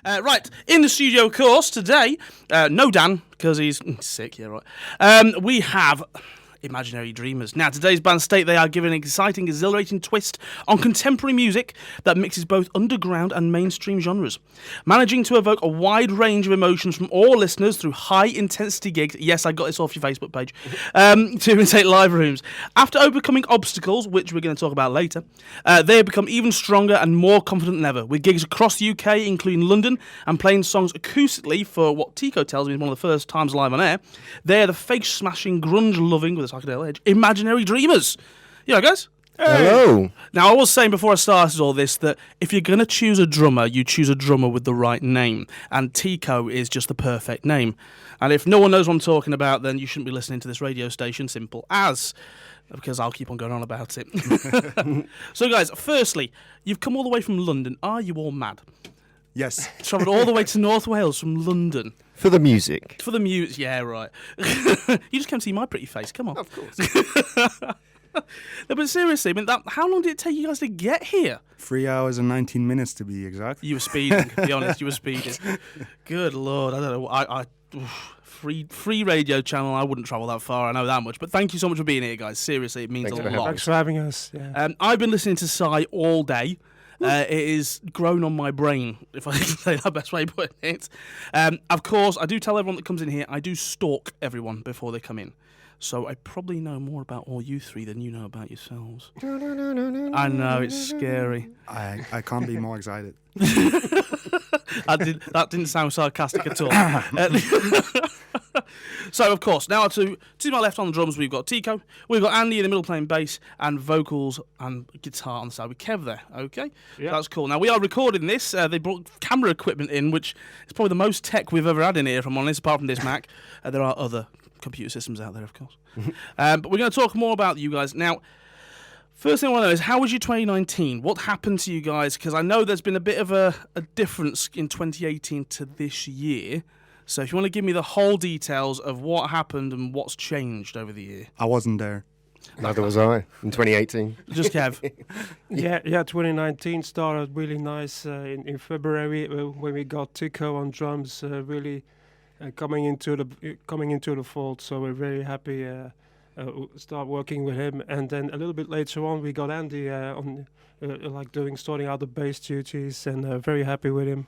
Right, in the studio, of course, today, no Dan, because he's sick, yeah, right. We have Imaginary Dreamers. Now, today's band state they are giving an exciting, exhilarating twist on contemporary music that mixes both underground and mainstream genres, managing to evoke a wide range of emotions from all listeners through high-intensity gigs. Yes, I got this off your Facebook page. To imitate live rooms. After overcoming obstacles, which we're going to talk about later, they have become even stronger and more confident than ever, with gigs across the UK, including London, and playing songs acoustically for what Tico tells me is one of the first times live on air. They're the face-smashing, grunge-loving, with a psychedelic edge, Imaginary Dreamers. Yeah, guys? Hey. Hello. Now, I was saying before I started all this that if you're going to choose a drummer, you choose a drummer with the right name. And Tico is just the perfect name. And if no one knows what I'm talking about, then you shouldn't be listening to this radio station, simple as. Because I'll keep on going on about it. So, guys, firstly, you've come all the way from London. Are you all mad? Yes. Travelled all the way to North Wales from London. For the music. For the music, yeah, right. You just came to see my pretty face, come on. Of course. No, but seriously, I mean, how long did it take you guys to get here? 3 hours and 19 minutes to be exact. You were speeding, to be honest, you were speeding. Good Lord, I don't know, free radio channel, I wouldn't travel that far, I know that much. But thank you so much for being here, guys. Seriously, it means a lot. Thanks for having us. Yeah. I've been listening to Psy all day. It is grown on my brain, if I can say that best way of putting it. Of course, I do tell everyone that comes in here, I do stalk everyone before they come in. So I probably know more about all you three than you know about yourselves. I know, it's scary. I can't be more excited. That didn't sound sarcastic at all. So, of course, now to my left on the drums, we've got Tico. We've got Andy in the middle playing bass and vocals and guitar on the side with Kev there, okay? Yep. So that's cool. Now, we are recording this. They brought camera equipment in, which is probably the most tech we've ever had in here, if I'm honest, apart from this Mac. There are other computer systems out there, of course. But we're going to talk more about you guys. Now, first thing I want to know is, how was your 2019? What happened to you guys? Because I know there's been a bit of a difference in 2018 to this year. So if you want to give me the whole details of what happened and what's changed over the year. I wasn't there. Neither was I in 2018. Just Kev. Yeah. 2019 started really nice in February when we got Tico on drums, really coming into the fold. So we're very happy start working with him. And then a little bit later on, we got Andy on starting out the bass duties, and very happy with him.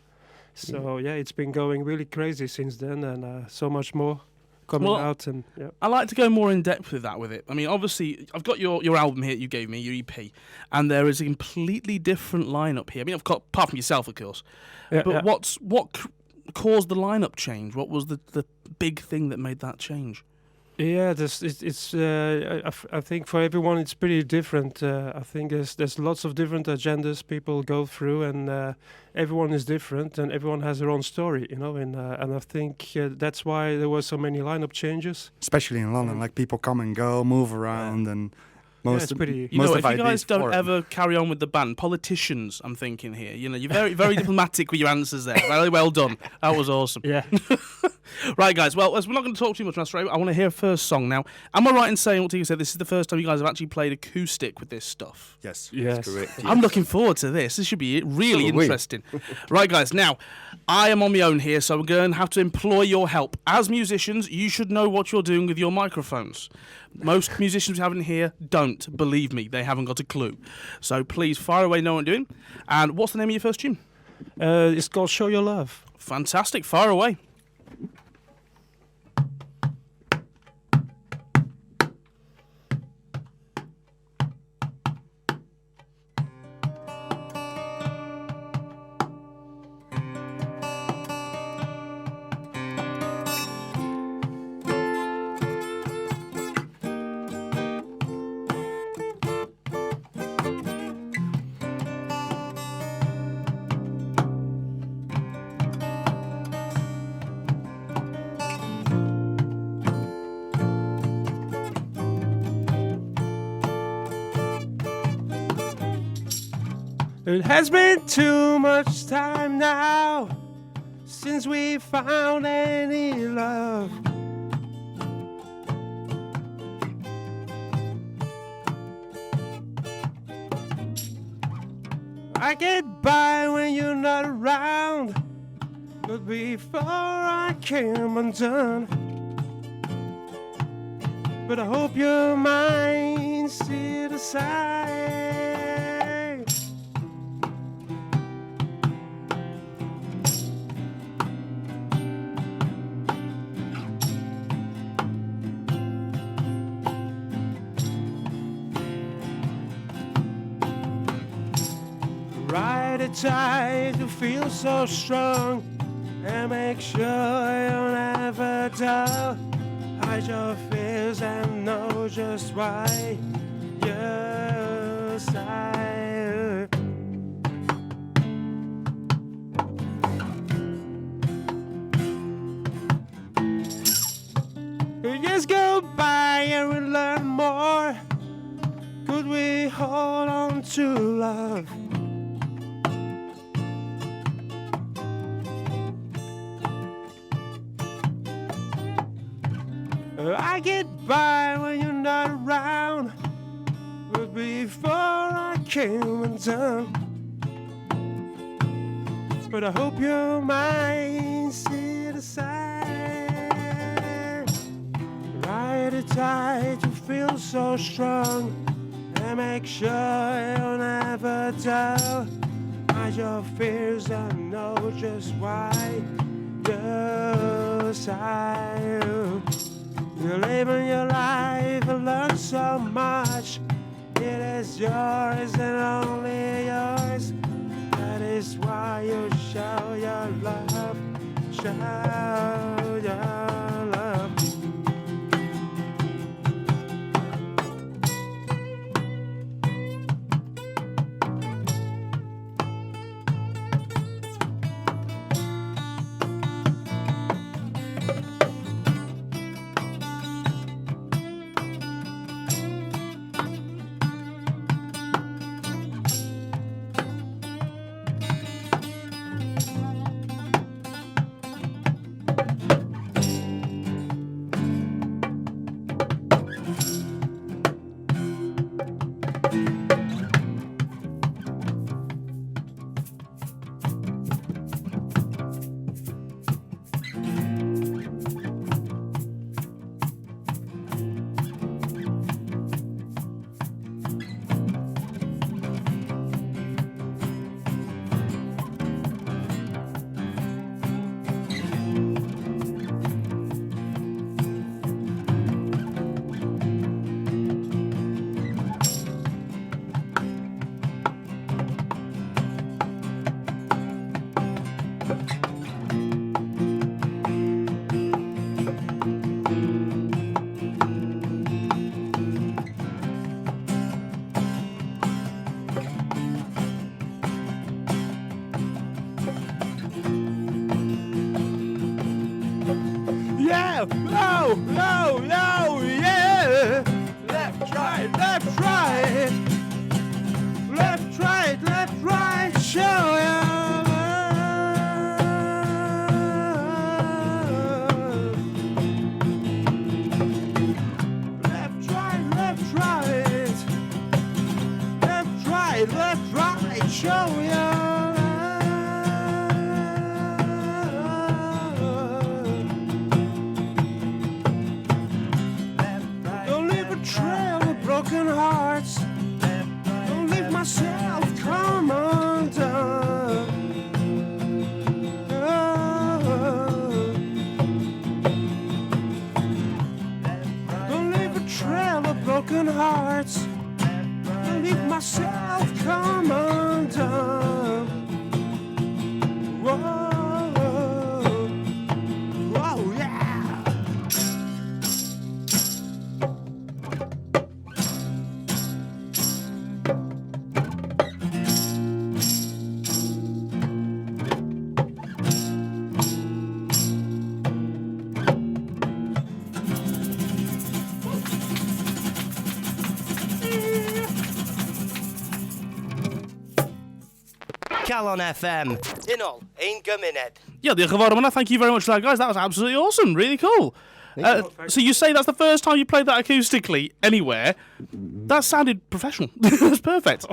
So yeah, it's been going really crazy since then, and so much more coming out. And yeah. I like to go more in depth with it. I mean, obviously, I've got your album here that you gave me, your EP, and there is a completely different lineup here. I mean, apart from yourself, of course. Yeah, but what caused the lineup change? What was the big thing that made that change? Yeah, I think for everyone it's pretty different. I think there's lots of different agendas people go through, and everyone is different, and everyone has their own story, you know. And I think that's why there were so many lineup changes, especially in London. Like, people come and go, move around, and most if you guys don't ever carry on with the band, politicians, I'm thinking here, you know, you're very, very diplomatic with your answers there. Very well done. That was awesome. Yeah. Right, guys. Well, as we're not going to talk too much, I want to hear a first song now. Am I right in saying what you said? This is the first time you guys have actually played acoustic with this stuff? Yes. Yes. Correct. Yes. I'm looking forward to this. This should be really interesting. Right, guys. Now, I am on my own here, so we're going to have to employ your help. As musicians, you should know what you're doing with your microphones. Most musicians we have in here don't. Believe me, they haven't got a clue. So please, fire away, know what I'm doing. And what's the name of your first tune? It's called Show Your Love. Fantastic. Fire away. It has been too much time now since we found any love. I get by when you're not around, But before I came undone. But I hope your mind set aside. Ride it tight to feel so strong, and make sure you're never dull. Hide your fears and know just why you're sad. Years go by and we learn more. Could we hold on to love? I get by when you're not around, but before I came undone. But I hope your mind set aside. Ride it tight to feel so strong, and make sure you're never dull. Hide your fears and know just why you're sad. You're living your life and learn so much. It is yours and only yours. That is why you show your love. Show your love. No, yeah. Left, right, show ya. Left, right, show ya. Don't leave a trail of broken hearts. Don't leave myself come undone. Don't leave a trail of broken hearts. Leave myself come undone. Whoa, whoa, yeah. Calon FM. In all, een gymuned. Yeah, diolch yn fawr am hwnna. Thank you very much for that, guys. That was absolutely awesome. Really cool. So you say that's the first time you played that acoustically anywhere. That sounded professional. That's perfect.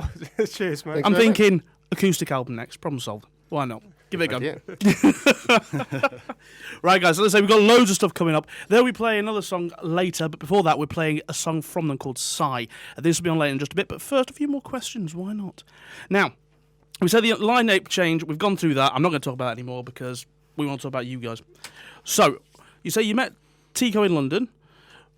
Cheers, mate. I'm thinking acoustic album next. Problem solved. Why not? Give it a go. idea. Right, guys, so let's say we've got loads of stuff coming up. They'll be playing another song later, but before that, we're playing a song from them called Sigh. This will be on later in just a bit, but first, a few more questions. Why not? Now, we said the line-up change. We've gone through that. I'm not going to talk about that anymore because we want to talk about you guys. So, you say you met Tico in London.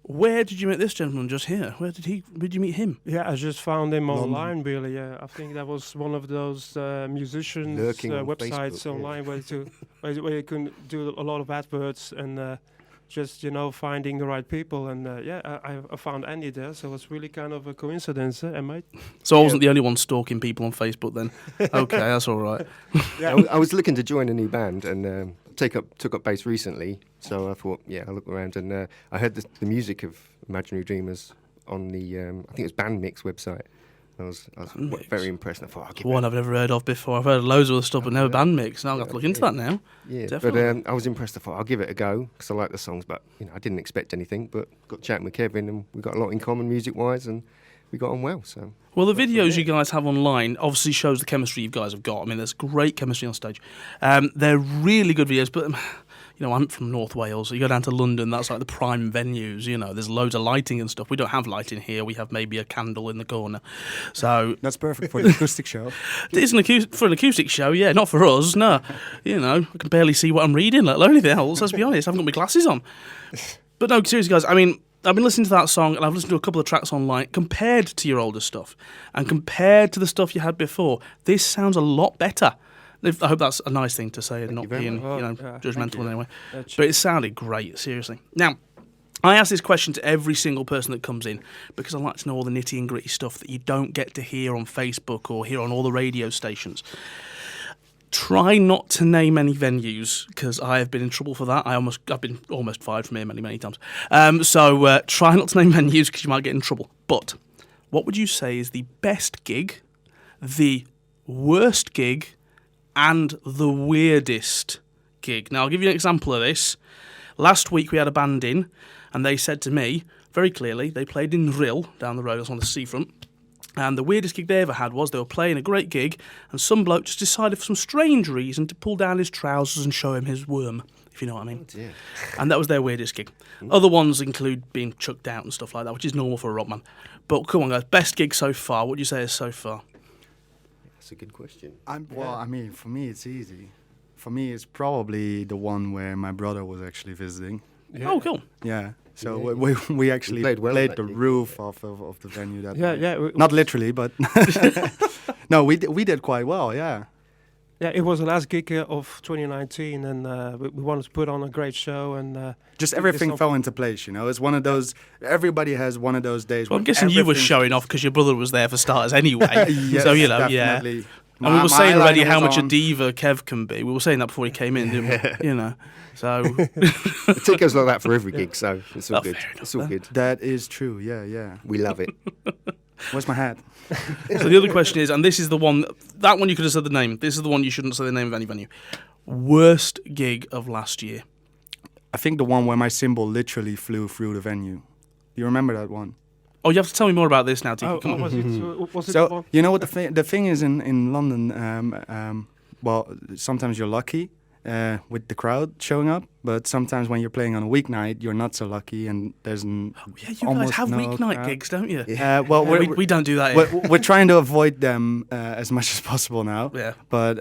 Where did you meet this gentleman just here? Where did you meet him? Yeah, I just found him London. online, really. Yeah, I think that was one of those musicians Lurking on websites Facebook, yeah. online where you can do a lot of adverts and just finding the right people. And I found Andy there, so it was really kind of a coincidence, mate. So I wasn't the only one stalking people on Facebook then. Okay, that's all right. I was looking to join a new band and took up bass recently, so I thought, I'll look around, and I heard the music of Imaginary Dreamers on the I think it was Bandmix website. I was very impressed. And I thought, I'll give One it. I've never heard of before. I've heard loads of other stuff, but never Bandmix. Now I've got to look into that now. Yeah, Definitely. but I was impressed. I thought I'll give it a go because I like the songs, but I didn't expect anything. But got chatting with Kevin, and we got a lot in common music-wise, and we got on well. So. Well, the videos you guys have online obviously shows the chemistry you guys have got. I mean, there's great chemistry on stage. They're really good videos, but I'm from North Wales, so you go down to London, that's like the prime venues, there's loads of lighting and stuff. We don't have lighting here, we have maybe a candle in the corner. So That's perfect for the acoustic show. it is for an acoustic show, yeah, not for us, no. I can barely see what I'm reading, let alone anything else, let's be honest, I haven't got my glasses on. But no, seriously guys, I mean, I've been listening to that song and I've listened to a couple of tracks online compared to your older stuff and compared to the stuff you had before. This sounds a lot better. I hope that's a nice thing to say and not you very being judgmental in any way. That's But it sounded great, seriously. Now, I ask this question to every single person that comes in because I like to know all the nitty and gritty stuff that you don't get to hear on Facebook or hear on all the radio stations. Try not to name any venues because I have been in trouble for that. I've been almost fired from here many, many times. So try not to name venues because you might get in trouble. But what would you say is the best gig, the worst gig, and the weirdest gig? Now, I'll give you an example of this. Last week we had a band in, and they said to me, very clearly, they played in Rill, down the road, that's on the seafront, and the weirdest gig they ever had was they were playing a great gig, and some bloke just decided for some strange reason to pull down his trousers and show him his worm, if you know what I mean. Oh dear. And that was their weirdest gig. Other ones include being chucked out and stuff like that, which is normal for a rock man. But come on, guys, best gig so far, what do you say is so far? That's a good question. I mean, for me, it's easy. For me, it's probably the one where my brother was actually visiting. Yeah. Oh, cool. Yeah. So Yeah. we actually played well played that the gig. roof of the venue that night. Yeah. Not literally, but no, we did quite well. Yeah. Yeah, it was the last gig of 2019, and we wanted to put on a great show, and Just everything fell into place. It's one of those. Everybody has one of those days. Well, I'm when guessing you were everything- showing off because your brother was there for starters anyway. Yes, So, yeah. definitely. And we were My saying already eyeliner how was much a on. diva Kev can be. We were saying that before he came in, didn't we? So, It goes like that for every gig, so it's all Oh, good. fair enough It's all then. good. That is true. Yeah. We love it. Where's my hat? so the other question is, and this is the one, that one you could have said the name. This is the one you shouldn't say the name of any venue. Worst gig of last year. I think the one where my cymbal literally flew through the venue. You remember that one? Oh, you have to tell me more about this now, Tiki. Come on. was it the So one? you know what the thing is in London. Well, sometimes you're lucky with the crowd showing up, but sometimes when you're playing on a weeknight, you're not so lucky, and there's Yeah, you guys almost have no weeknight crowd. gigs, don't you? Well, We don't do that here. we're trying to avoid them as much as possible now. Yeah. But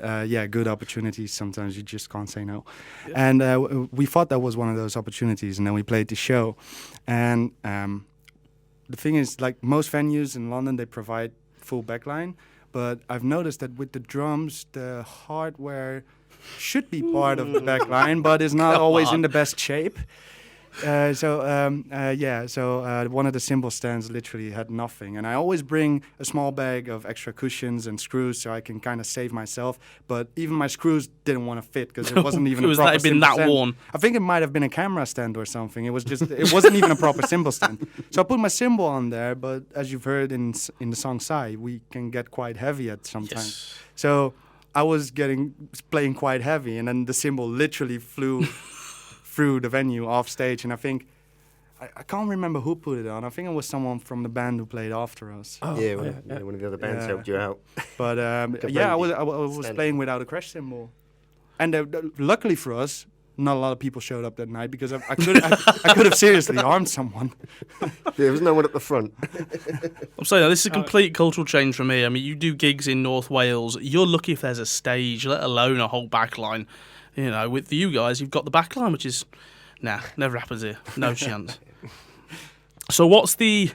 good opportunities. Sometimes you just can't say no. And we thought that was one of those opportunities, and then we played the show. And the thing is, like most venues in London, they provide full backline. But I've noticed that with the drums, the hardware should be part of the backline, but is not always in the best shape. So one of the cymbal stands literally had nothing, and I always bring a small bag of extra cushions and screws so I can kind of save myself. But even my screws didn't want to fit because it wasn't even. It was a proper that had been cymbal that stand. worn. I think it might have been a camera stand or something. It wasn't even a proper cymbal stand. So I put my cymbal on there, but as you've heard in the song "Sigh," we can get quite heavy at sometimes. Yes. So I was playing quite heavy, and then the cymbal literally flew through the venue off stage, and I think I can't remember who put it on. I think it was someone from the band who played after us. Oh, Yeah, yeah. one of the other bands Yeah. helped you out. But Got I very was stand. playing without a crash cymbal. And luckily for us, not a lot of people showed up that night because I could have seriously harmed someone. There was no one at the front. I'm saying this is a complete cultural change for me. I mean, you do gigs in North Wales. You're lucky if there's a stage, let alone a whole backline. You know, with you guys, you've got the backline, which is never happens here. No chance. So what's the?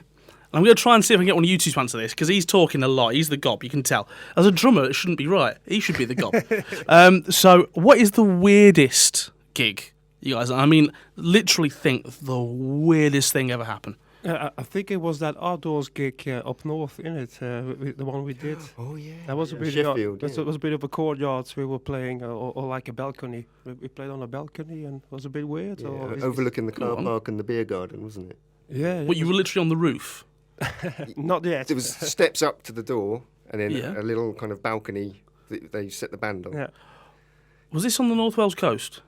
I'm going to try and see if I can get one of you two to answer this because he's talking a lot. He's the gob, you can tell. As a drummer, it shouldn't be right. He should be the gob. So, what is the weirdest gig, you guys? I mean, literally think the weirdest thing ever happened. I think it was that outdoors gig up north, the one we did. Oh yeah. That was a bit Sheffield. It was a bit of a courtyard we were playing, or like a balcony. We played on a balcony and it was a bit weird. Yeah, Or overlooking the car park and the beer garden, wasn't it? Yeah. But you were literally on the roof. Not yet. There was steps up to the door and then Yeah. a little kind of balcony that they set the band on. Yeah. Was this on the North Wales coast?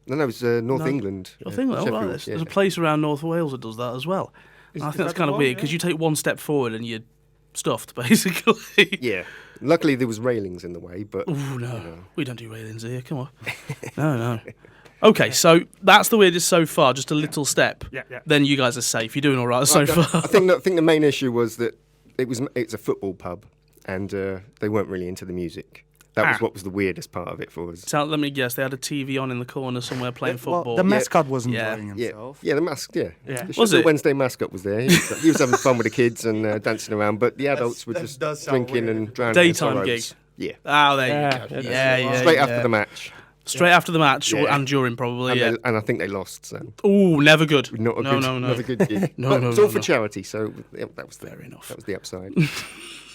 No, it was North No. England. I think Sheffield, there's a place around North Wales that does that as well. And I think that's kind of weird because you take one step forward and you're stuffed, basically. Yeah. Luckily, there was railings in the way, but... Ooh, no. You know. We don't do railings here, come on. No. Okay, so that's the weirdest so far, just a little step. Yeah. Then you guys are safe. You're doing all right so far. I think the main issue was that it's a football pub, and they weren't really into the music. That was what was the weirdest part of it for us. So let me guess, they had a TV on in the corner somewhere playing football. Well, the mascot was Yeah. enjoying himself. Yeah, the mascot. Yeah, Yeah. The Was Sheffield it? Wednesday mascot was there. He was having fun with the kids and dancing around, but the adults were that just does sound drinking weird. and drowning. in Daytime sorrows. gig. Yeah, Oh, there Yeah, you go. that's Yeah. straight after the match, Straight after the match Yeah. and during, probably, and, yeah. and I think they lost. So Ooh, never good. not a No, good, no. not a good gig. No, But no, it's all no, for no. charity, so yeah, that was Fair enough. That was the upside.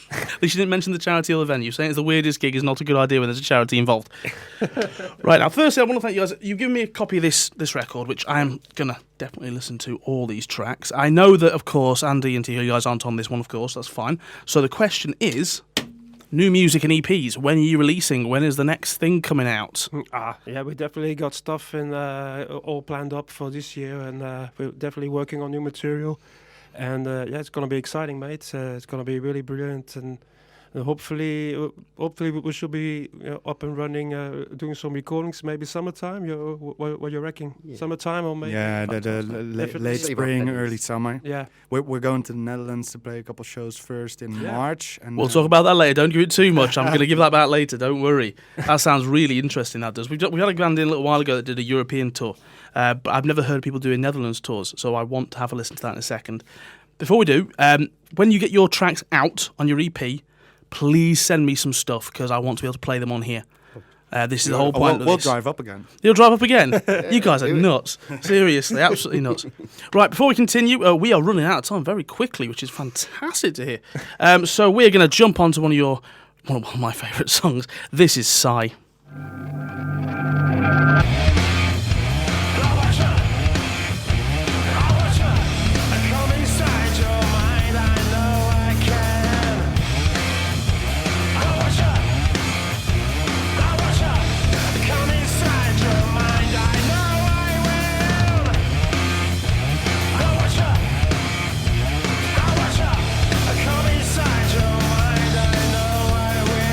At least you didn't mention the charity or the venue. Saying it's the weirdest gig is not a good idea when there's a charity involved. Right, now, firstly, I want to thank you guys. You've given me a copy of this record, which I am going to definitely listen to all these tracks. I know that, of course, Andy and Tia, you guys aren't on this one, of course. That's fine. So the question is, new music and EPs, when are you releasing? When is the next thing coming out? Yeah, we definitely got stuff in all planned up for this year, and we're definitely working on new material. And it's going to be exciting, mate. It's going to be really brilliant, and hopefully we should be up and running, doing some recordings. Maybe summertime. What you reckon? Yeah. Summertime or maybe? Yeah, the Definitely. late Save up spring, pennies. early summer. Yeah. We're going to the Netherlands to play a couple shows first in March. And We'll talk about that later. Don't give it too much. I'm going to give that back later. Don't worry. That sounds really interesting, that does. We had a band in a little while ago that did a European tour. But I've never heard of people doing Netherlands tours, so I want to have a listen to that in a second. Before we do, when you get your tracks out on your EP, please send me some stuff because I want to be able to play them on here. This is the whole point of We'll this. drive up again. You'll drive up again? You guys are nuts. Seriously, absolutely nuts. Right, before we continue, we are running out of time very quickly, which is fantastic to hear. So we're going to jump onto one of my favourite songs. This is Sigh. Inside your mind, I know I will.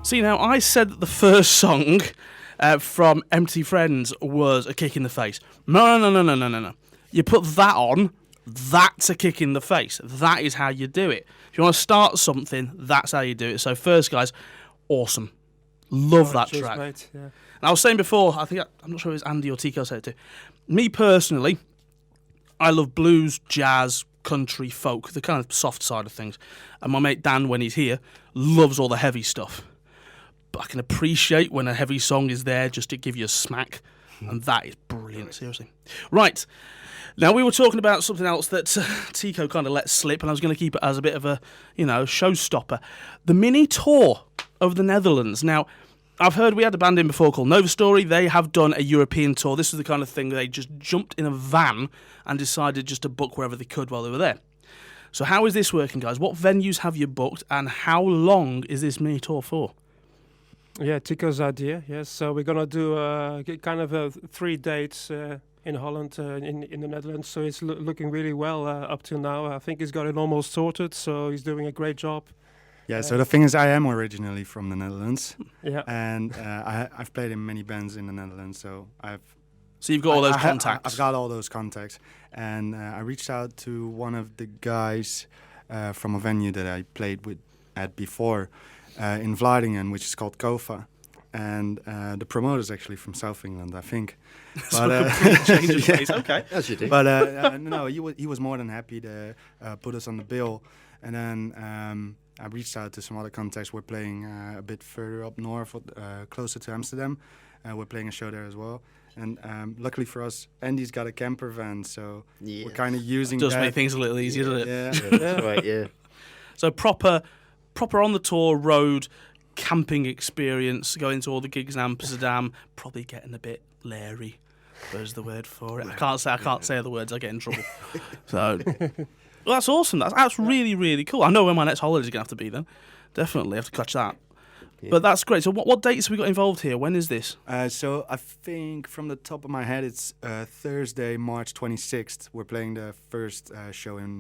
See, now, I said that the first song from Empty Friends was a kick in the face. No. You put that on, that's a kick in the face. That is how you do it. If you want to start something, that's how you do it. So first, guys, awesome. Love that cheers, track. mate. Yeah. And I was saying before, I'm not sure if it was Andy or Tico said it too. Me personally, I love blues, jazz, country, folk, the kind of soft side of things. And my mate Dan, when he's here, loves all the heavy stuff. But I can appreciate when a heavy song is there just to give you a smack. And that is brilliant, seriously. Right. Now, we were talking about something else that Tico kind of let slip, and I was going to keep it as a bit of a, showstopper. The mini tour of the Netherlands. Now, I've heard we had a band in before called Nova Story. They have done a European tour. This is the kind of thing they just jumped in a van and decided just to book wherever they could while they were there. So how is this working, guys? What venues have you booked, and how long is this mini tour for? Yeah, Tico's idea. Yes, so we're gonna do kind of 3 dates in Holland, in the Netherlands. So it's looking really well up to now. I think he's got it almost sorted. So he's doing a great job. Yeah, so the thing is, I am originally from the Netherlands. Yeah. And I've played in many bands in the Netherlands, so So you've got all those contacts. I've got all those contacts. And I reached out to one of the guys from a venue that I played at before in Vlaardingen, which is called Kofa. And the promoter is actually from South England, I think. But Change of pace, okay. As you do. But no, he was more than happy to put us on the bill. And then I reached out to some other contacts. We're playing a bit further up north, closer to Amsterdam. We're playing a show there as well. And luckily for us, Andy's got a camper van, so we're kind of using Does that. make things a little easier, doesn't it? Yeah. That's right, yeah. So proper on the tour road camping experience, going to all the gigs in Amsterdam, probably getting a bit leery. There's the word for it. I can't say the words, I get in trouble. So well, that's awesome. That's really, really cool. I know when my next holiday is going to have to be then. Definitely have to catch that. Yeah. But that's great. So what dates have we got involved here? When is this? So I think from the top of my head, it's Thursday, March 26th. We're playing the first show in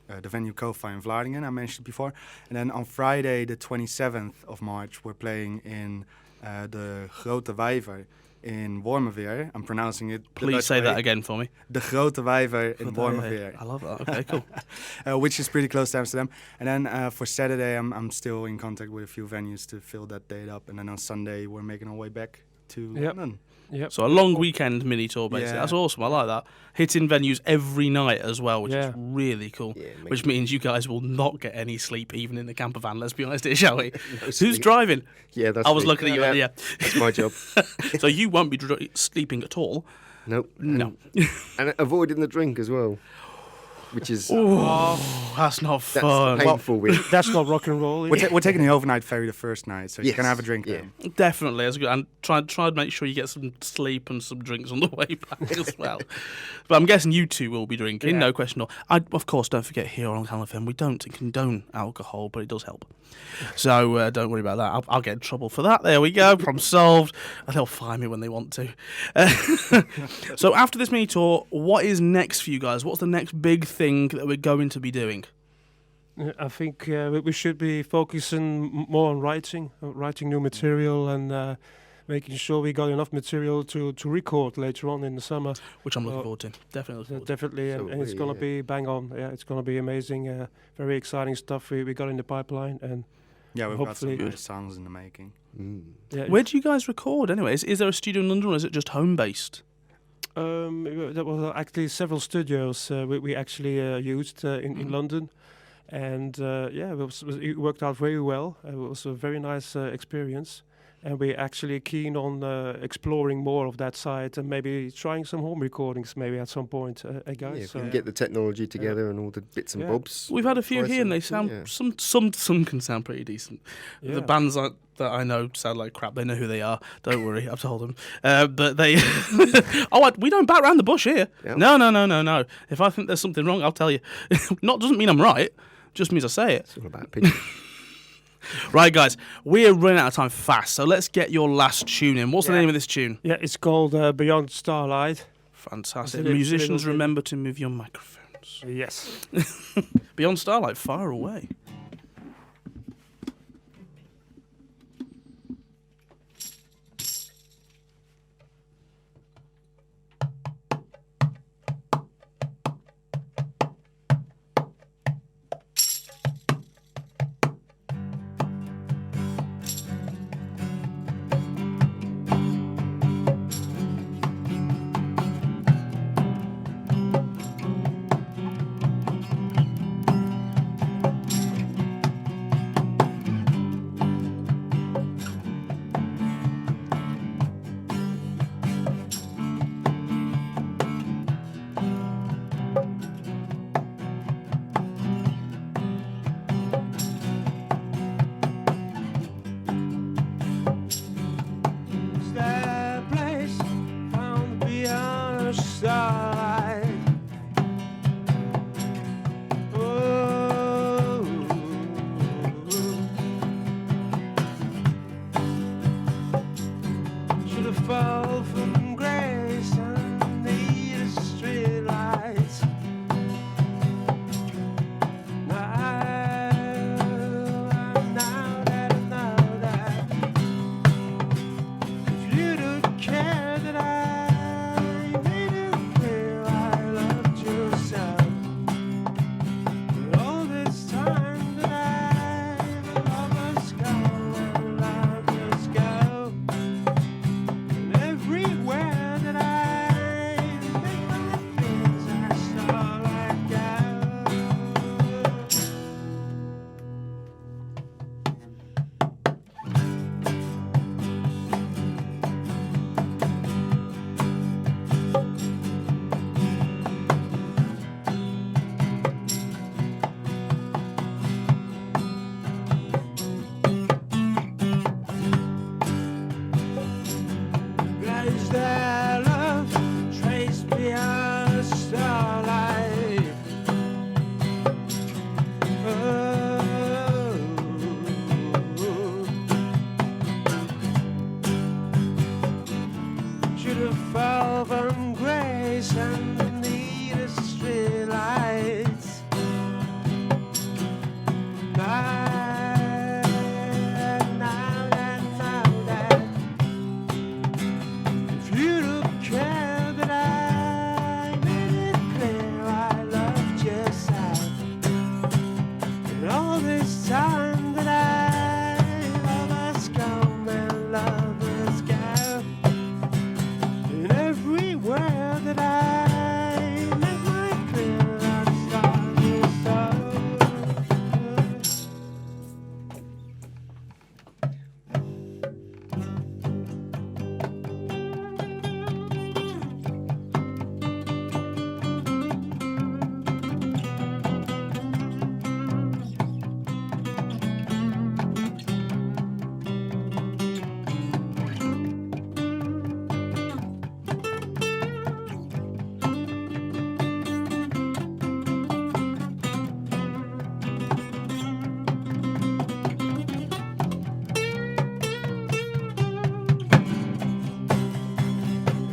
the venue Kofa in Vlaardingen, I mentioned before. And then on Friday, the 27th of March, we're playing in the Grote Vijver in Wormerveer. I'm pronouncing it. Please say that again for me. The Grote Vijver in Wormerveer. I love that. Okay, cool. Which is pretty close to Amsterdam. And then for Saturday, I'm still in contact with a few venues to fill that date up. And then on Sunday, we're making our way back to London. Yep. So a long weekend mini tour, basically. Yeah. That's awesome. I like that. Hitting venues every night as well, which is really cool. Yeah, which means you guys will not get any sleep, even in the camper van. Let's be honest here, shall we? Who's driving? Yeah, that's I was me. looking at you earlier. That's my job. So you won't be sleeping at all. Nope. No. And avoiding the drink as well. Which is... that's not fun. That's painful. That's not rock and roll. We're taking the overnight ferry the first night, so you can have a drink then. Definitely. That's good. And try to make sure you get some sleep and some drinks on the way back as well. But I'm guessing you two will be drinking, no question. Of course, don't forget here on Calon FM, we don't condone alcohol, but it does help. So don't worry about that. I'll get in trouble for that. There we go. Problem solved. And they'll fire me when they want to. So after this mini tour, what is next for you guys? What's the next big thing that we're going to be doing? I think we should be focusing more on writing new material and making sure we got enough material to record later on in the summer. Which I'm looking forward to. Definitely. Definitely, and it's going to be bang on. Yeah, it's going to be amazing. Very exciting stuff we got in the pipeline. And yeah, we've got some hopefully good songs in the making. Yeah. Where do you guys record anyway? Is there a studio in London or is it just home-based? There were actually several studios we actually used in London. And it worked out very well. It was a very nice experience. And we're actually keen on exploring more of that side and maybe trying some home recordings maybe at some point, guys. Yeah, if we can get the technology together and all the bits and bobs. We've had a few here and they sound, some can sound pretty decent. Yeah. The bands that I know sound like crap. They know who they are. Don't worry, I've told them. But they... we don't bat around the bush here. Yeah. No. If I think there's something wrong, I'll tell you. Doesn't mean I'm right. Just means I say it. It's all about opinion. Right, guys, we're running out of time fast, so let's get your last tune in. What's the name of this tune? Yeah, it's called Beyond Starlight. Fantastic. Musicians, remember to move your microphones. Yes. Beyond Starlight, far away.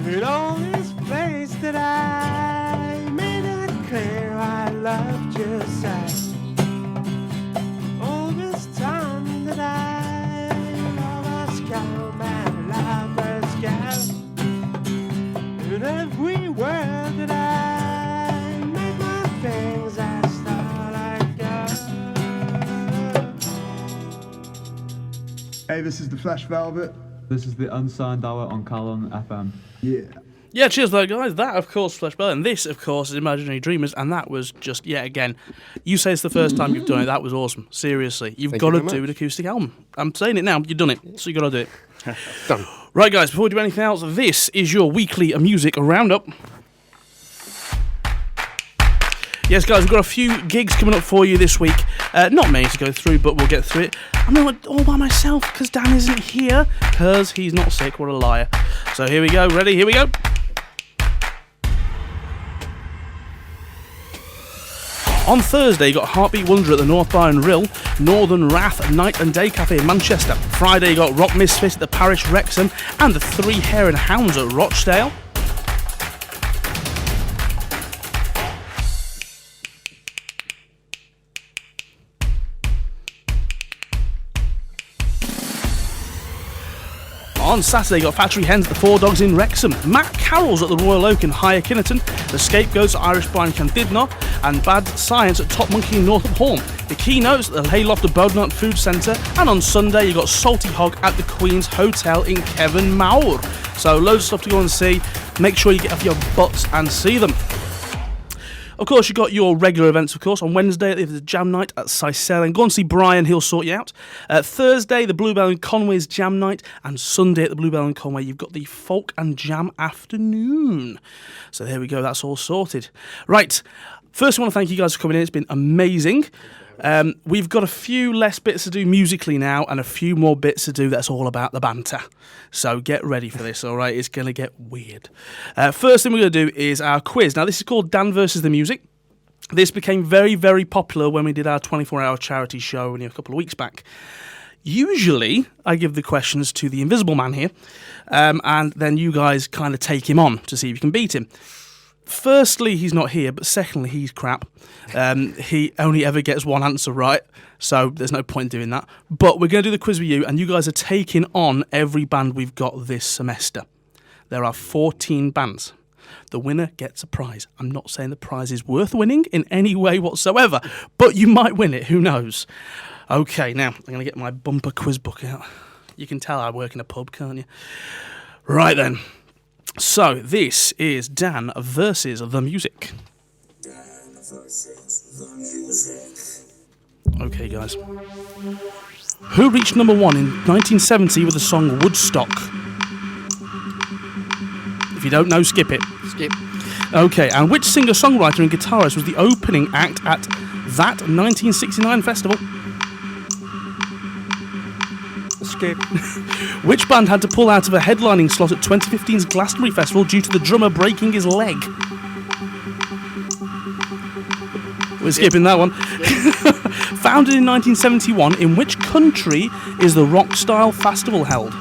In all this place that I made it clear I loved you so. All this time that I lovers come and lovers go. In every word that I make my things I start like go. Hey, this is the Flash Velvet. This is the Unsigned Hour on Calon FM. Yeah. Yeah, cheers though, guys. That, of course, Flesh Bell, and this, of course, is Imaginary Dreamers, and that was just, yet again, you say it's the first time you've done it, that was awesome. Seriously. You've got to do an acoustic album. I'm saying it now, you've done it, so you've got to do it. Done. Right, guys, before we do anything else, this is your weekly music roundup. Yes, guys, we've got a few gigs coming up for you this week. Not many to go through, but we'll get through it. I'm not all by myself because Dan isn't here because he's not sick. What a liar. So here we go. Ready? Here we go. On Thursday, you got Heartbeat Wonder at the North Bar and Rill, Northern Wrath Night and Day Cafe in Manchester. Friday, you got Rock Misfit at the Parish Wrexham and the Three Hare and Hounds at Rochdale. On Saturday, you got Factory Hens at the Four Dogs in Wrexham, Matt Carroll's at the Royal Oak in Higher Kinnerton, the Scapegoats at Irish Bar in Candidno, and Bad Science at Top Monkey in North of Horn. The Keynotes at the Hayloft at Bodnut Food Centre, and on Sunday, you got Salty Hog at the Queen's Hotel in Kevin Maur. So loads of stuff to go and see. Make sure you get off your butts and see them. Of course, you've got your regular events, of course. On Wednesday, there's a jam night at Sicilian. Go and see Brian, he'll sort you out. Thursday, the Bluebell and Conway's jam night. And Sunday at the Bluebell and Conway, you've got the folk and jam afternoon. So there we go, that's all sorted. Right, first I want to thank you guys for coming in. It's been amazing. We've got a few less bits to do musically now and a few more bits to do that's all about the banter. So get ready for this, all right? It's going to get weird. First thing we're going to do is our quiz. Now, this is called Dan versus the Music. This became very, very popular when we did our 24-hour charity show only a couple of weeks back. Usually, I give the questions to the invisible man here, and then you guys kind of take him on to see if you can beat him. Firstly, he's not here, but secondly, he's crap. He only ever gets one answer right, so there's no point in doing that. But we're going to do the quiz with you, and you guys are taking on every band we've got this semester. There are 14 bands. The winner gets a prize. I'm not saying the prize is worth winning in any way whatsoever, but you might win it, who knows? Okay, now, I'm going to get my bumper quiz book out. You can tell I work in a pub, can't you? Right then. So, this is Dan versus the Music. Dan versus the Music. Okay, guys. Who reached number one in 1970 with the song Woodstock? If you don't know, skip it. Skip. Okay, and which singer-songwriter and guitarist was the opening act at that 1969 festival? Skip. Which band had to pull out of a headlining slot at 2015's Glastonbury Festival due to the drummer breaking his leg? We're skipping that one. Founded in 1971, in which country is the Rock Style Festival held?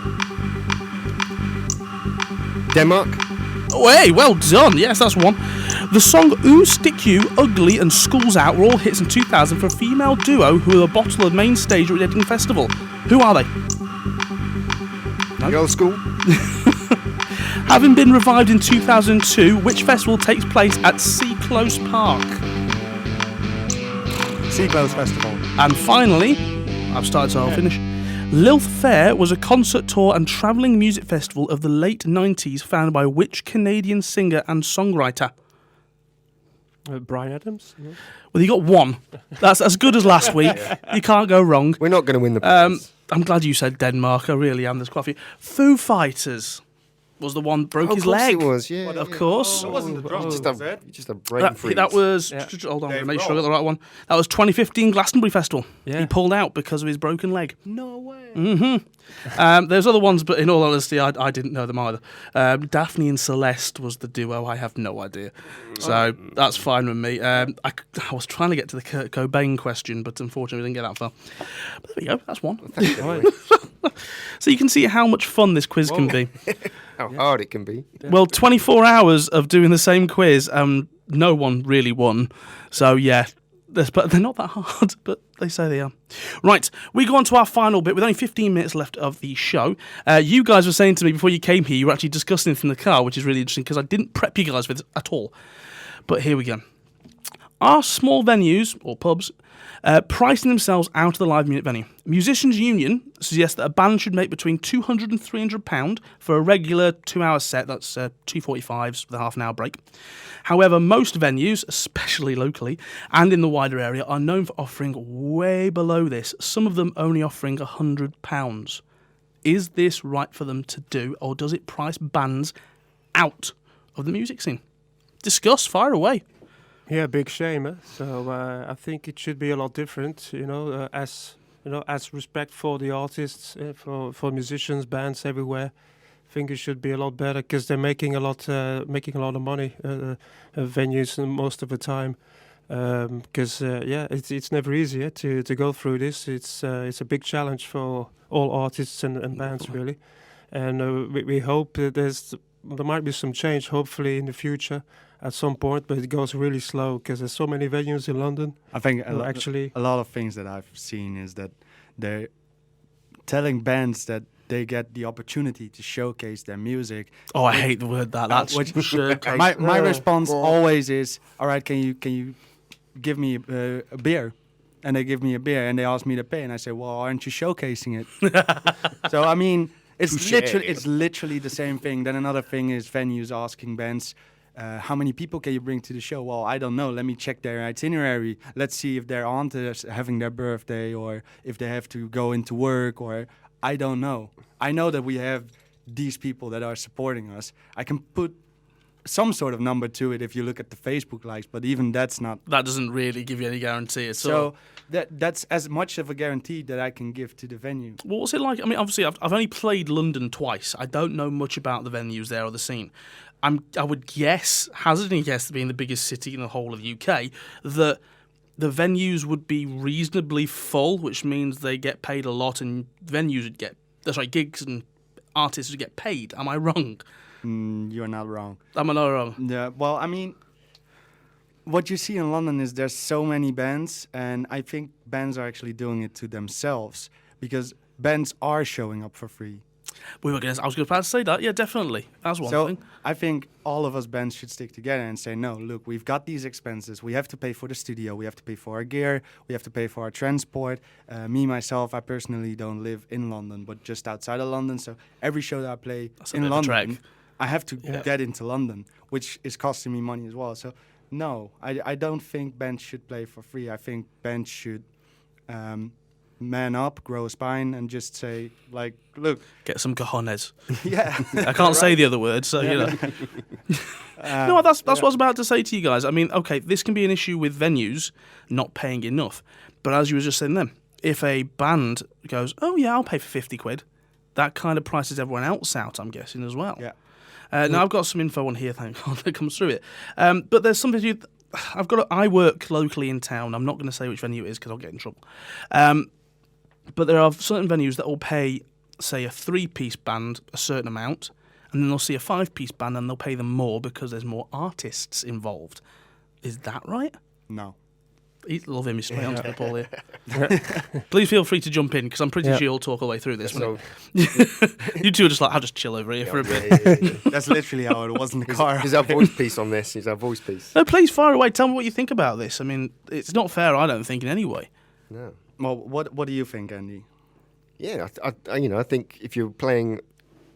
Denmark. Oh, hey, well done. Yes, that's one. The song Ooh Stick You, Ugly and School's Out were all hits in 2000 for a female duo who were bottled on main stage at Reading Festival. Who are they? The old school. Having been revived in 2002, which festival takes place at Sea Close Park? Sea Close Festival. And finally, I've started so I'll finish. Lilth Fair was a concert tour and travelling music festival of the late 90s founded by which Canadian singer and songwriter? Brian Adams. No? Well, you got one. That's as good as last week. You can't go wrong. We're not going to win the prize. I'm glad you said Denmark. I really am. There's quite a few. Foo Fighters was the one that broke his leg. It was, yeah. Of course. It wasn't the drums, Just was it? just a brain freeze. That was. Yeah. Hold on, Dave make sure I Grohl. got the right one. That was 2015 Glastonbury Festival. Yeah. He pulled out because of his broken leg. No way. There's other ones, but in all honesty, I didn't know them either. Daphne and Celeste was the duo. I have no idea. So that's fine with me. I was trying to get to the Kurt Cobain question, but unfortunately we didn't get that far. But there we go. That's one. So you can see how much fun this quiz can be. How hard it can be. Well, 24 hours of doing the same quiz, no one really won. So yeah, but they're not that hard, but they say they are. Right, we go on to our final bit with only 15 minutes left of the show. You guys were saying to me before you came here, you were actually discussing this in the car, which is really interesting because I didn't prep you guys for this at all. But here we go. Are small venues, or pubs, pricing themselves out of the live music venue? Musicians' Union suggests that a band should make between £200 and £300 for a regular 2-hour set, that's 2:45s with a half an hour break. However, most venues, especially locally and in the wider area, are known for offering way below this, some of them only offering £100. Is this right for them to do, or does it price bands out of the music scene? Discuss, fire away. Yeah, big shame. So I think it should be a lot different. As respect for the artists, for musicians, bands everywhere. I think it should be a lot better because they're making a lot of money. Venues most of the time. Because it's never easier to go through this. It's a big challenge for all artists and bands really. And we hope that there might be some change hopefully in the future at some point, but it goes really slow because there's so many venues in London. I think a lot of things that I've seen is that they're telling bands that they get the opportunity to showcase their music. Oh, I hate the word that. That's my response always is, all right, can you give me a beer? And they give me a beer and they ask me to pay, and I say, well, aren't you showcasing it? So I mean, it's literally the same thing. Then another thing is venues asking bands, how many people can you bring to the show? Well, I don't know. Let me check their itinerary. Let's see if their aunt is having their birthday or if they have to go into work, or I don't know. I know that we have these people that are supporting us. I can put some sort of number to it if you look at the Facebook likes, but even that's not. That doesn't really give you any guarantee at all. So that's as much of a guarantee that I can give to the venue. What was it like? I mean, obviously, I've only played London twice. I don't know much about the venues there or the scene. I would guess, hazarding a guess, being the biggest city in the whole of the UK, that the venues would be reasonably full, which means they get paid a lot, and venues would get, gigs and artists would get paid. Am I wrong? You're not wrong. Am I not wrong? Yeah. Well, I mean, what you see in London is there's so many bands, and I think bands are actually doing it to themselves because bands are showing up for free. I was about to say that. Yeah, definitely. That's one thing. So I think all of us bands should stick together and say, no, look, we've got these expenses. We have to pay for the studio. We have to pay for our gear. We have to pay for our transport. Myself, I personally don't live in London, but just outside of London. So every show that I play in London, I have to get into London, which is costing me money as well. So no, I don't think bands should play for free. I think bands should man up, grow a spine, and just say, like, look. Get some cojones. Yeah. I can't say the other word, so, you know. No, that's what I was about to say to you guys. I mean, okay, this can be an issue with venues not paying enough. But as you were just saying then, if a band goes, oh, yeah, I'll pay for 50 quid, that kind of prices everyone else out, I'm guessing, as well. Yeah. Now, I've got some info on here, thank God, that comes through it. But there's something I work locally in town. I'm not going to say which venue it is because I'll get in trouble. But there are certain venues that will pay, say, a 3-piece band a certain amount, and then they'll see a 5-piece band and they'll pay them more because there's more artists involved. Is that right? No. Love him, he's straight onto the ball here. Please feel free to jump in, because I'm pretty sure you'll talk all the way through this. So, You two are just like, I'll just chill over here for a bit. That's literally how it was in the car. Here's our voice piece on this. Here's our voice piece. No, please fire away. Tell me what you think about this. I mean, it's not fair, I don't think, in any way. No. Well, what do you think, Andy? Yeah, I think if you're playing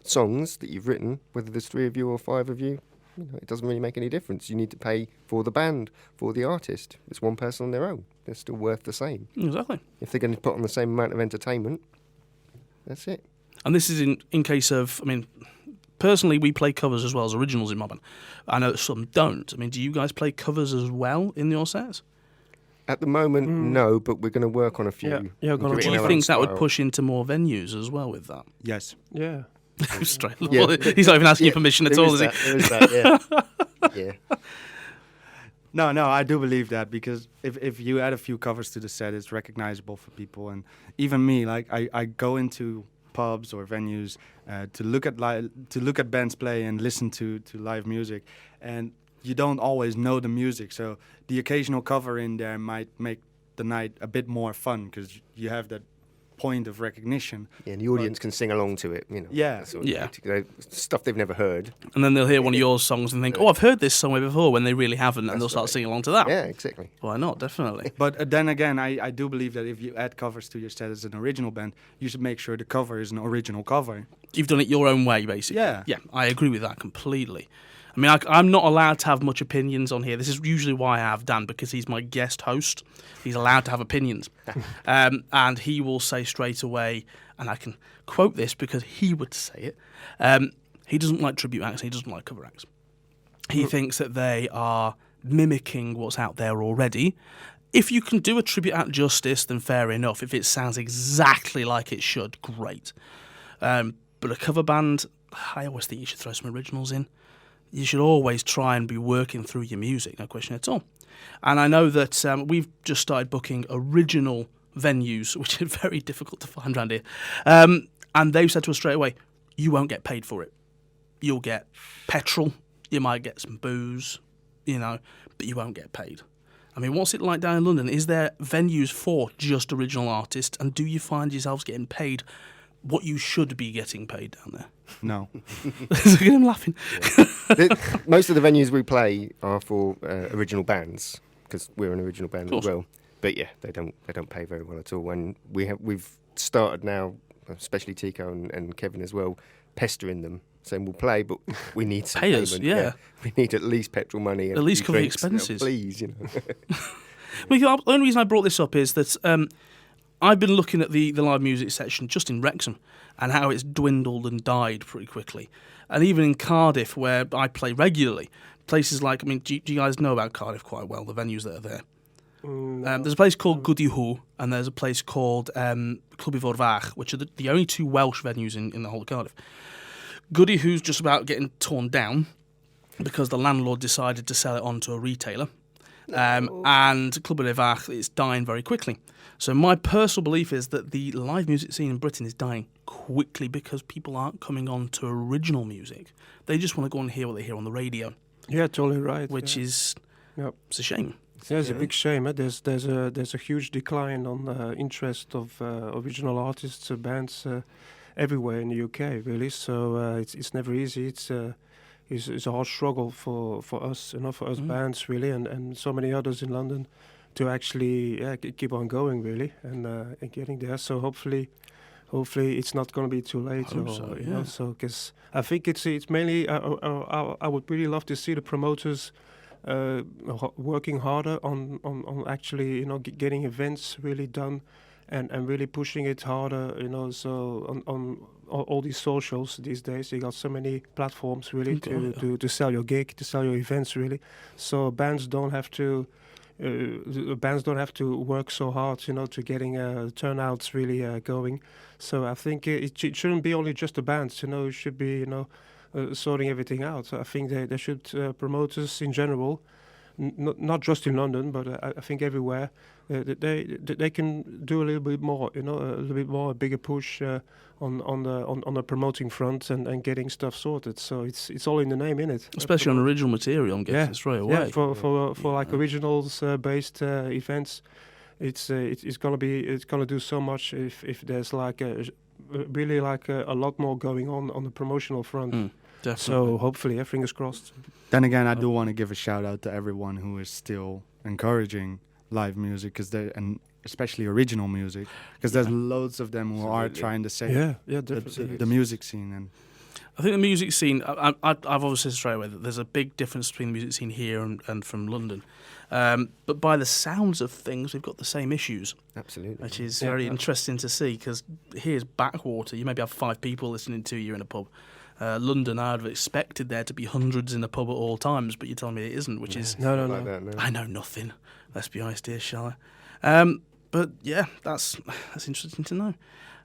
songs that you've written, whether there's 3 of you or 5 of you, it doesn't really make any difference. You need to pay for the band, for the artist. It's one person on their own. They're still worth the same. Exactly. If they're going to put on the same amount of entertainment, that's it. And this is in case of, I mean, personally, we play covers as well as originals in my band. I know some don't. I mean, do you guys play covers as well in your sets? At the moment, no, but we're going to work on a few. Yeah, and gonna do it Do in you our think own that would style. push into more venues as well with that? Yes. Yeah. Straight. Yeah. He's not even asking Yeah, permission at there all, is is he? that, there is that, yeah. Yeah. No, I do believe that, because if you add a few covers to the set, it's recognizable for people. And even me, like I go into pubs or venues to look at bands play and listen to live music, and you don't always know the music, so the occasional cover in there might make the night a bit more fun, because you have that point of recognition. Yeah, and the audience can sing along to it, Yeah. That's sort of Yeah. particular stuff they've never heard. And then they'll hear one of your songs and think, oh, I've heard this somewhere before, when they really haven't, and they'll start singing along to that. Yeah, exactly. Why not? Definitely. But then again, I do believe that if you add covers to your set as an original band, you should make sure the cover is an original cover. You've done it your own way, basically. Yeah. Yeah, I agree with that completely. I mean, I'm not allowed to have much opinions on here. This is usually why I have Dan, because he's my guest host. He's allowed to have opinions. And he will say straight away, and I can quote this because he would say it, he doesn't like tribute acts, he doesn't like cover acts. He thinks that they are mimicking what's out there already. If you can do a tribute act justice, then fair enough. If it sounds exactly like it should, great. But a cover band, I always think you should throw some originals in. You should always try and be working through your music, no question at all. And I know that we've just started booking original venues, which is very difficult to find around here. And they've said to us straight away, you won't get paid for it. You'll get petrol, you might get some booze, but you won't get paid. I mean, what's it like down in London? Is there venues for just original artists, and do you find yourselves getting paid what you should be getting paid down there? No. Look at him laughing. Most of the venues we play are for original bands, because we're an original band as well. But yeah, they don't pay very well at all. And we've started now, especially Tico and Kevin as well, pestering them, saying we'll play, but we need some Pay payment. us, yeah. We need at least petrol money. And At least a few cover the drinks, expenses. please, Well, the only reason I brought this up is that I've been looking at the live music section just in Wrexham and how it's dwindled and died pretty quickly. And even in Cardiff, where I play regularly, places like, I mean, do you guys know about Cardiff quite well, the venues that are there? No. There's a place called Goody Hoo, and there's a place called Club Vorvach, which are the only 2 Welsh venues in the whole of Cardiff. Goody Hoo's just about getting torn down because the landlord decided to sell it on to a retailer. And Club Vorvach is dying very quickly. So my personal belief is that the live music scene in Britain is dying quickly because people aren't coming on to original music. They just want to go and hear what they hear on the radio, Yeah, totally right. which is it's a shame. Yeah, it's a big shame. There's a huge decline on interest of original artists, bands everywhere in the UK, really. So it's never easy. It's a hard struggle for us, for us bands, really, and so many others in London to actually keep on going, really, and getting there. So hopefully it's not going to be too late. So because I think it's mainly I would really love to see the promoters working harder on actually getting events really done and really pushing it harder, so on all these socials these days you got so many platforms really to sell your gig, to sell your events, really, so bands don't have to work so hard, to getting turnouts really going. So I think it shouldn't be only just the bands, it should be sorting everything out. So I think they should, promoters in general, not just in London, but I think everywhere, that they can do a little bit more, a little bit more, a bigger push on the promoting front and getting stuff sorted. So it's all in the name, innit? Especially on original material, I'm guessing straight away. Yeah, for like originals based events, it's gonna do so much if there's like really like a lot more going on the promotional front. Definitely. So hopefully, fingers crossed. Then again, I do want to give a shout out to everyone who is still encouraging live music, and especially original music, because there's loads of them who are trying to say Definitely. the music scene. And I think the music scene, I've obviously said straight away that there's a big difference between the music scene here and from London. But by the sounds of things, we've got the same issues. Absolutely. Which is very interesting to see, because here's backwater. You maybe have 5 people listening to you in a pub. London, I would have expected there to be hundreds in the pub at all times, but you're telling me it isn't, which is... No. Like that, no. I know nothing. Let's be honest here, shall I? But yeah, that's interesting to know.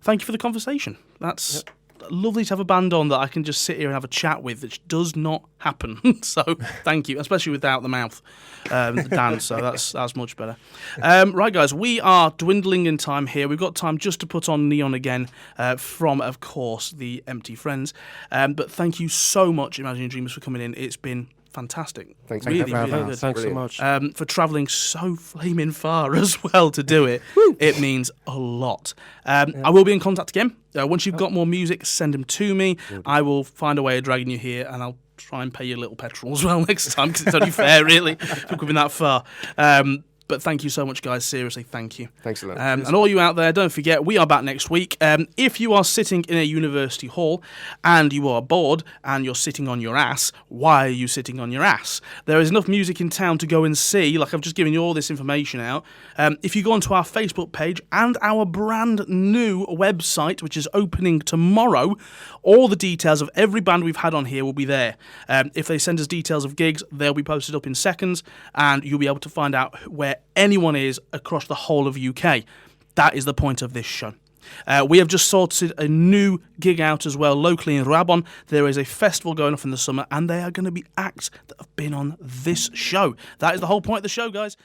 Thank you for the conversation. That's lovely to have a band on that I can just sit here and have a chat with, which does not happen. So thank you, especially without the mouth, Dan. So that's much better. Right, guys, we are dwindling in time here. We've got time just to put on Neon again from, of course, the Empty Friends. But thank you so much, Imaginary Dreamers, for coming in. It's been fantastic. Thanks, really, for having really us. good. Thanks so Brilliant. much. For travelling so flaming far as well to do it. It means a lot. I will be in contact again. Once you've got more music, send them to me. I will find a way of dragging you here, and I'll try and pay you a little petrol as well next time, because it's only fair, really, if we're coming that far. But thank you so much, guys. Seriously, thank you. Thanks a lot. And all you out there, don't forget, we are back next week. If you are sitting in a university hall and you are bored and you're sitting on your ass, why are you sitting on your ass? There is enough music in town to go and see. Like, I've just given you all this information out. If you go onto our Facebook page and our brand new website, which is opening tomorrow, all the details of every band we've had on here will be there. If they send us details of gigs, they'll be posted up in seconds, and you'll be able to find out where anyone is across the whole of UK. That is the point of this show. We have just sorted a new gig out as well locally in Rabon. There is a festival going off in the summer, and they are going to be acts that have been on this show. That is the whole point of the show, guys.